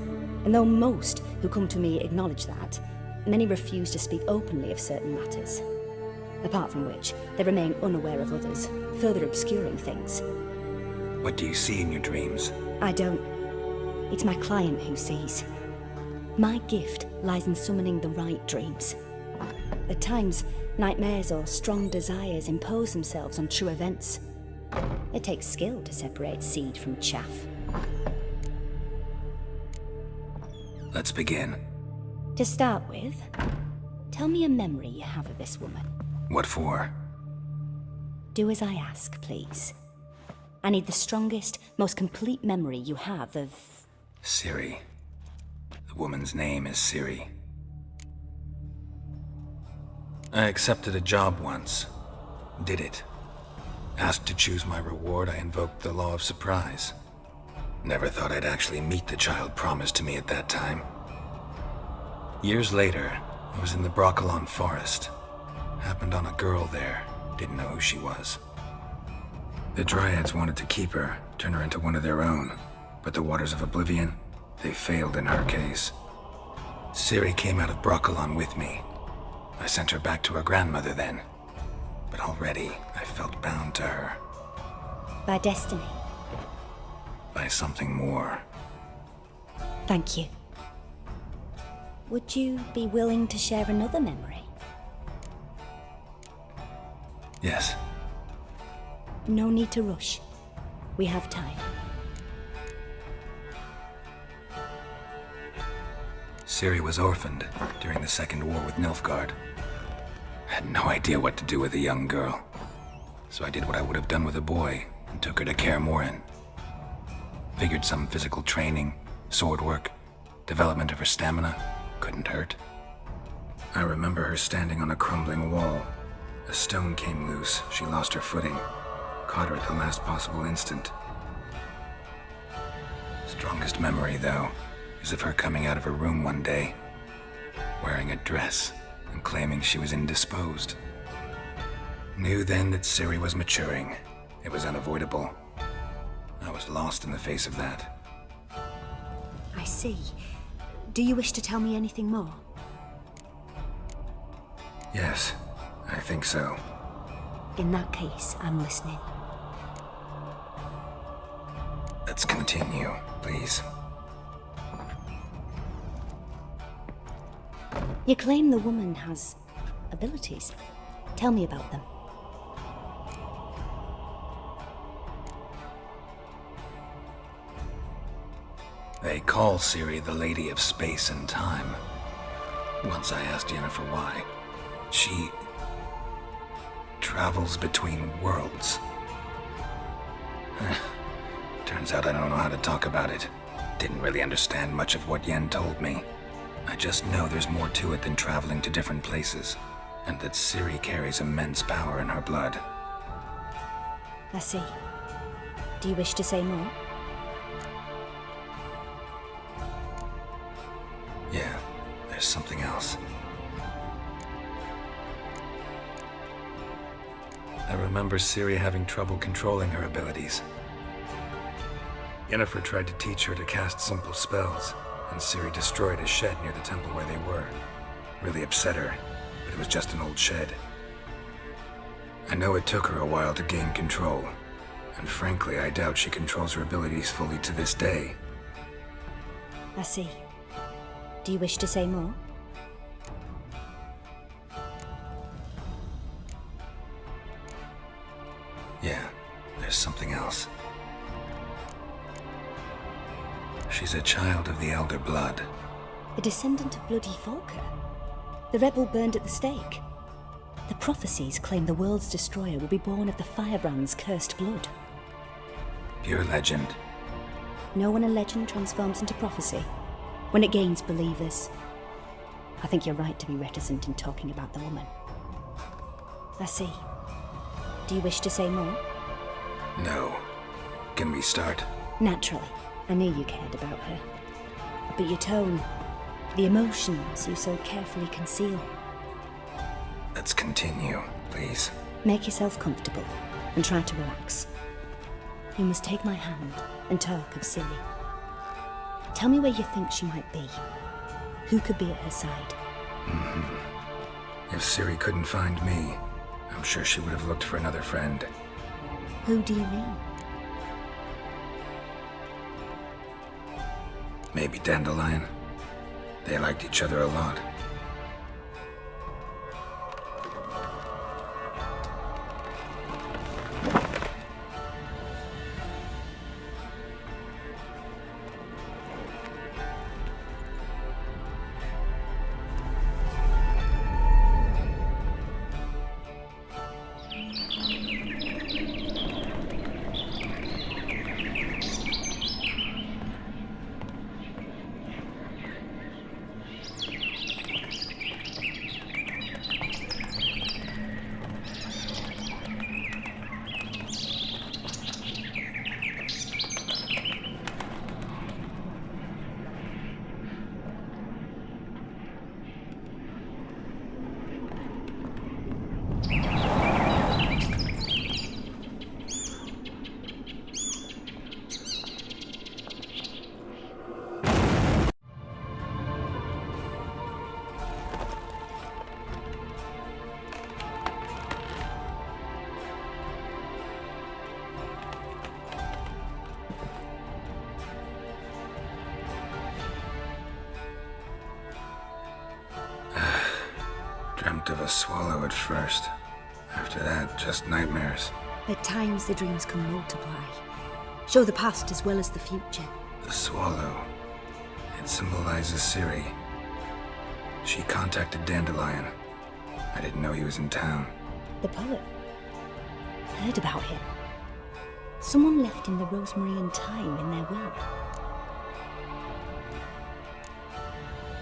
And though most who come to me acknowledge that, many refuse to speak openly of certain matters. Apart from which, they remain unaware of others, further obscuring things. What do you see in your dreams? I don't. It's my client who sees. My gift lies in summoning the right dreams. At times, nightmares or strong desires impose themselves on true events. It takes skill to separate seed from chaff. Let's begin. To start with, tell me a memory you have of this woman. What for? Do as I ask, please. I need the strongest, most complete memory you have of... Siri. The woman's name is Siri. I accepted a job once. Did it. Asked to choose my reward, I invoked the law of surprise. Never thought I'd actually meet the child promised to me at that time. Years later, I was in the Broccolon forest. Happened on a girl there. Didn't know who she was. The Dryads wanted to keep her, turn her into one of their own. But the waters of oblivion, they failed in her case. Siri came out of Broccolon with me. I sent her back to her grandmother then. But already, I felt bound to her. By destiny. By something more. Thank you. Would you be willing to share another memory? Yes. No need to rush. We have time. Siri was orphaned during the Second War with Nilfgaard. Had no idea what to do with a young girl. So I did what I would have done with a boy and took her to Kaer Morhen. Figured some physical training, sword work, development of her stamina couldn't hurt. I remember her standing on a crumbling wall. A stone came loose, she lost her footing. Caught her at the last possible instant. Strongest memory, though, is of her coming out of her room one day, wearing a dress and claiming she was indisposed. Knew then that Siri was maturing. It was unavoidable. I was lost in the face of that. I see. Do you wish to tell me anything more? Yes, I think so. In that case, I'm listening. Let's continue, please. You claim the woman has abilities. Tell me about them. They call Siri the Lady of Space and Time. Once I asked Yennefer why. She travels between worlds. Turns out I don't know how to talk about it. Didn't really understand much of what Yen told me. I just know there's more to it than traveling to different places, and that Siri carries immense power in her blood. I see. Do you wish to say more? Yeah, there's something else. I remember Siri having trouble controlling her abilities. Yennefer tried to teach her to cast simple spells, and Siri destroyed a shed near the temple where they were. Really upset her, but it was just an old shed. I know it took her a while to gain control, and frankly, I doubt she controls her abilities fully to this day. I see. Do you wish to say more? Yeah, there's something else. She's a child of the Elder Blood. A descendant of bloody Volker? The rebel burned at the stake? The prophecies claim the world's destroyer will be born of the firebrand's cursed blood. Pure legend. Know when a legend transforms into prophecy? When it gains believers. I think you're right to be reticent in talking about the woman. I see. Do you wish to say more? No. Can we start? Naturally. I knew you cared about her. But your tone, the emotions you so carefully conceal. Let's continue, please. Make yourself comfortable and try to relax. You must take my hand and talk of Silly. Tell me where you think she might be. Who could be at her side? If Ciri couldn't find me, I'm sure she would have looked for another friend. Who do you mean? Maybe Dandelion. They liked each other a lot. Dreamt of a swallow at first. After that, just nightmares. At times the dreams can multiply. Show the past as well as the future. The swallow. It symbolizes Ciri. She contacted Dandelion. I didn't know he was in town. The poet. Heard about him. Someone left him the rosemary and thyme in their will.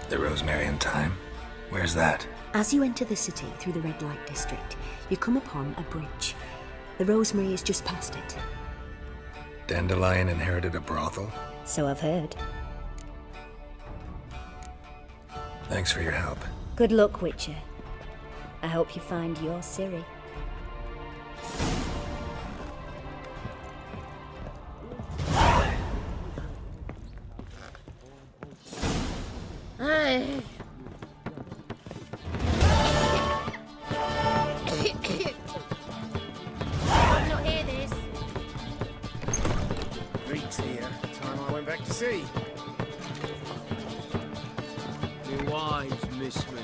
The rosemary and thyme? Where's that? As you enter the city through the red light district, you come upon a bridge. The rosemary is just past it. Dandelion inherited a brothel? So I've heard. Thanks for your help. Good luck, Witcher. I hope you find your Ciri. Hey. I'm not hear this. Greeks here. Time I went back to sea. Be wise, miss me.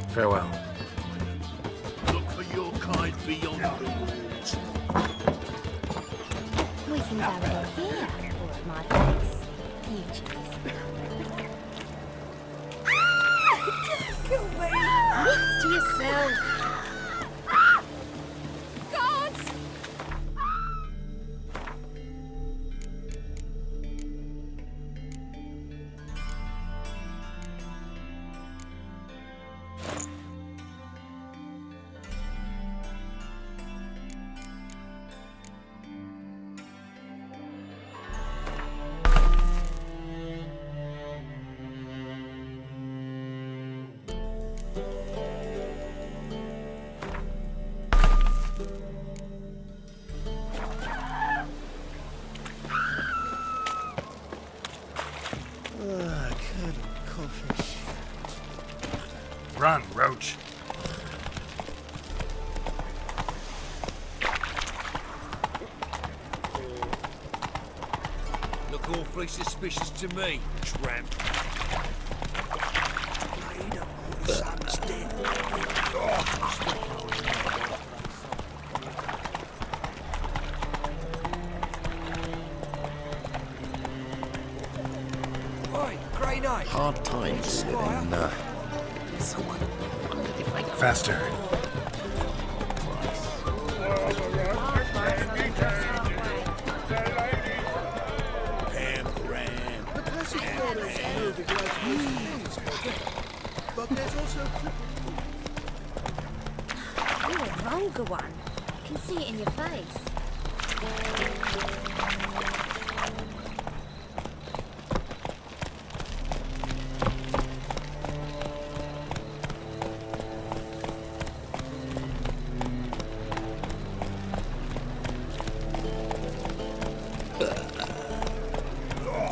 Farewell. Look for your kind beyond the walls. We can go in here, or at my place. You choose. Kill me! Look to yourself. God! Run, Roach. Look awfully suspicious to me, tramp. Son's dead. Hard times and someone wondered if I could... Faster. But there's also... You're a vulgar one. I can see it in your face.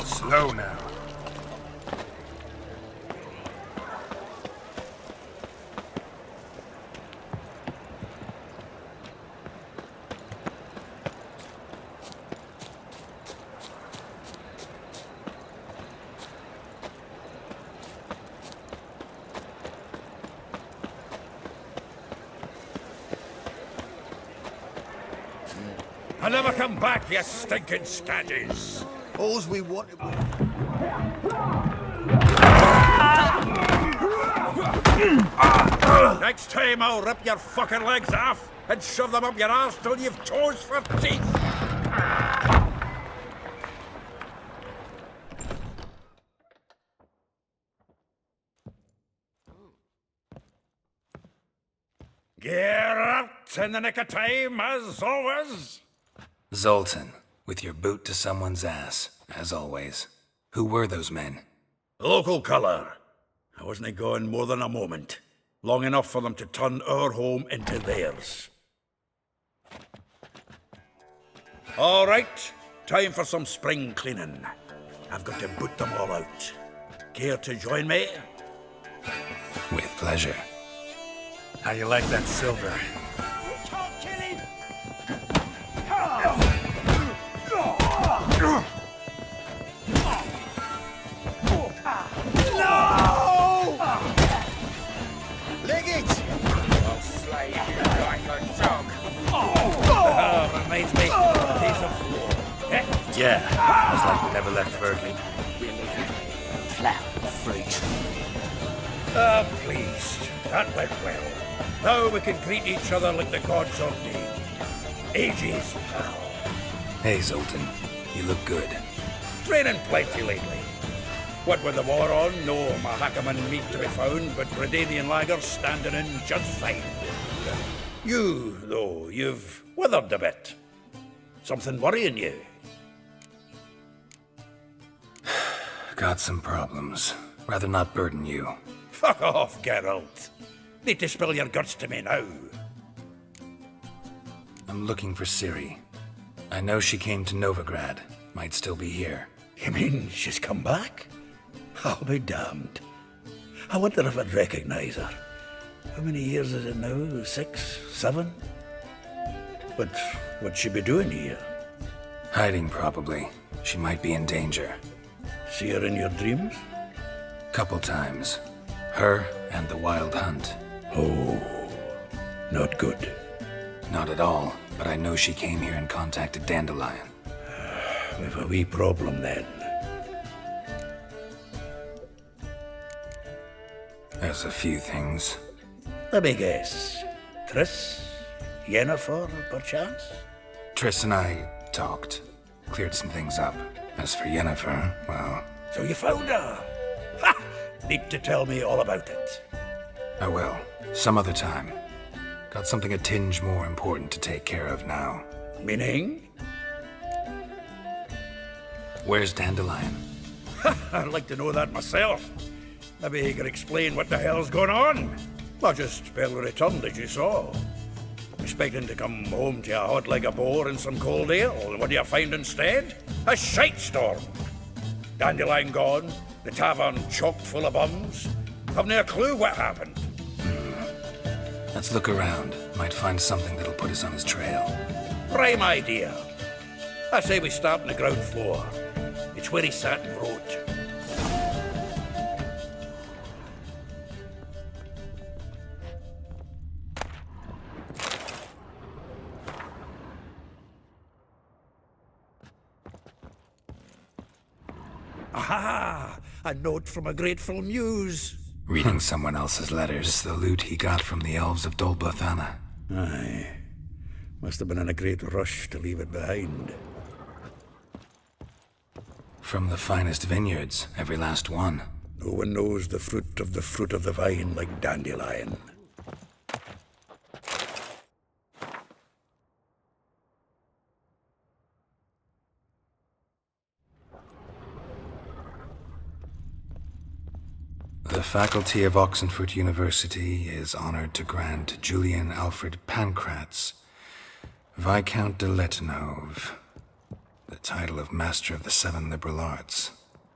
Slow now. I'll never come back, you stinking staggies. All's we wanted... Next time I'll rip your fucking legs off and shove them up your arse till you've toes for teeth. Get out in the nick of time, as always. Zoltan, with your boot to someone's ass, as always. Who were those men? Local colour. I wasn't gone more than a moment. Long enough for them to turn our home into theirs. All right, time for some spring cleaning. I've got to boot them all out. Care to join me? With pleasure. How you like that silver? Can't kill him! No! Leg it! I'll slay you like a dog. Oh, reminds me of a piece of floor. Yeah, it's like we never left Birkin. Clown freak. Ah, pleased. That went well. Now we can greet each other like the gods ordained. Ages, pal. Hey, Zoltan. You look good. Training plenty lately. What with the war on, no Mahakaman meat to be found, but Bredanian lagers standing in just fine. You, though, you've withered a bit. Something worrying you? Got some problems. Rather not burden you. Fuck off, Geralt. Need to spill your guts to me now. I'm looking for Ciri. I know she came to Novigrad. Might still be here. You mean she's come back? I'll be damned. I wonder if I'd recognize her. How many years is it now? 6, 7? But what'd she be doing here? Hiding, probably. She might be in danger. See her in your dreams? Couple times. Her and the Wild Hunt. Oh, not good. Not at all, but I know she came here and contacted Dandelion. We've a wee problem then. There's a few things. Let me guess. Triss? Yennefer, perchance? Triss and I talked. Cleared some things up. As for Yennefer, well... So you found her? Ha! Need to tell me all about it. I will. Some other time. Got something a tinge more important to take care of now. Meaning? Where's Dandelion? I'd like to know that myself. Maybe he could explain what the hell's going on. I just barely returned, as you saw. Expecting to come home to a hot leg of boar and some cold ale. What do you find instead? A shite storm. Dandelion gone, the tavern chock full of bums. Haven't a clue what happened. Let's look around. Might find something that'll put us on his trail. Prime idea. I say we start on the ground floor. It's where he sat and wrote. Aha! A note from a grateful muse. Reading someone else's letters, the loot he got from the elves of Dolbothana. Aye. Must have been in a great rush to leave it behind. From the finest vineyards, every last one. No one knows the fruit of the vine like Dandelion. The faculty of Oxenford University is honored to grant Julian Alfred Pancratz, Viscount de Letenhove, the title of Master of the Seven Liberal Arts.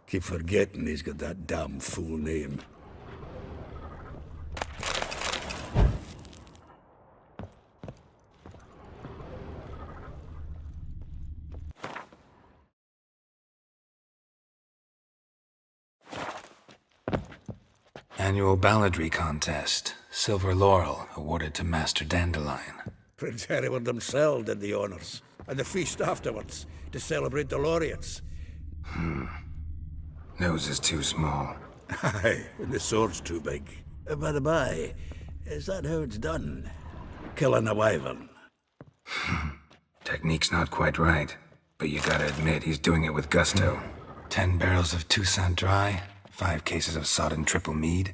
Keep forgetting he's got that damn fool name. Annual balladry contest. Silver laurel awarded to Master Dandelion. Prince Hereward himself did the honours, and the feast afterwards, to celebrate the laureates. Nose is too small. Aye, and the sword's too big. By the by, is that how it's done? Killing a wyvern? Technique's not quite right, but you gotta admit he's doing it with gusto. 10 barrels of Toussaint Dry, 5 cases of sodden triple mead.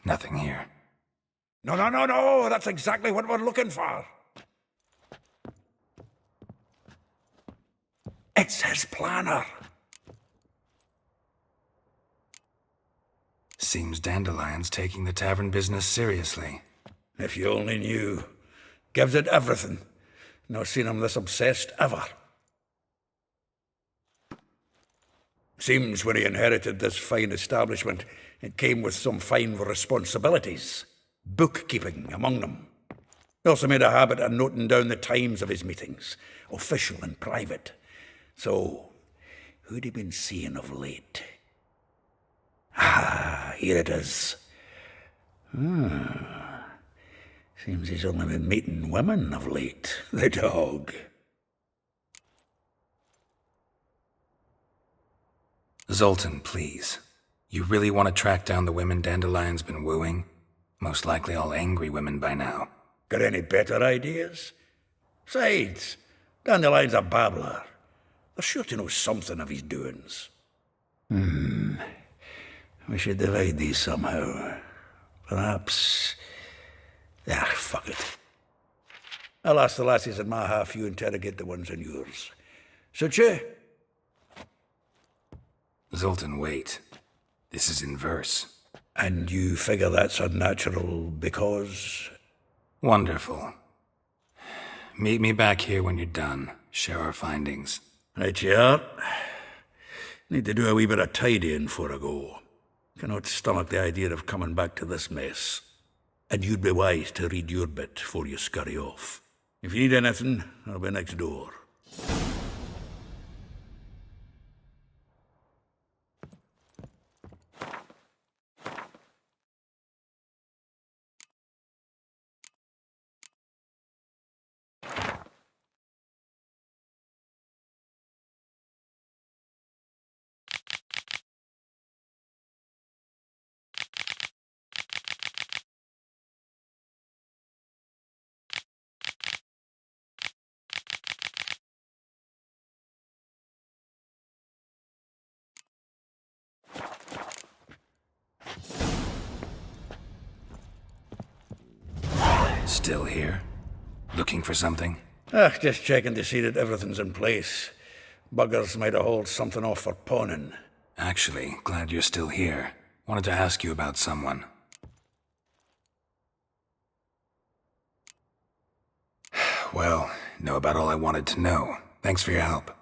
Nothing here. No, that's exactly what we're looking for. It's his planner. Seems Dandelion's taking the tavern business seriously. If you only knew. Gives it everything. Not seen him this obsessed ever. Seems when he inherited this fine establishment, it came with some fine responsibilities. Bookkeeping among them. He also made a habit of noting down the times of his meetings, official and private. So, who'd he been seeing of late? Here it is. Seems he's only been meeting women of late, the dog. Zoltan, please. You really want to track down the women Dandelion's been wooing? Most likely all angry women by now. Got any better ideas? Besides, Dandelion's a babbler. They're sure to know something of his doings. We should divide these somehow. Perhaps... fuck it. I'll ask the lassies in my half, you interrogate the ones in yours. Suit you? Zoltan, wait. This is in verse. And you figure that's unnatural because... Wonderful. Meet me back here when you're done. Share our findings. Right you are. Need to do a wee bit of tidying before I go. Cannot stomach the idea of coming back to this mess. And you'd be wise to read your bit before you scurry off. If you need anything, I'll be next door. Still here? Looking for something? Just checking to see that everything's in place. Buggers might have hauled something off for pawning. Actually, glad you're still here. Wanted to ask you about someone. Well, know about all I wanted to know. Thanks for your help.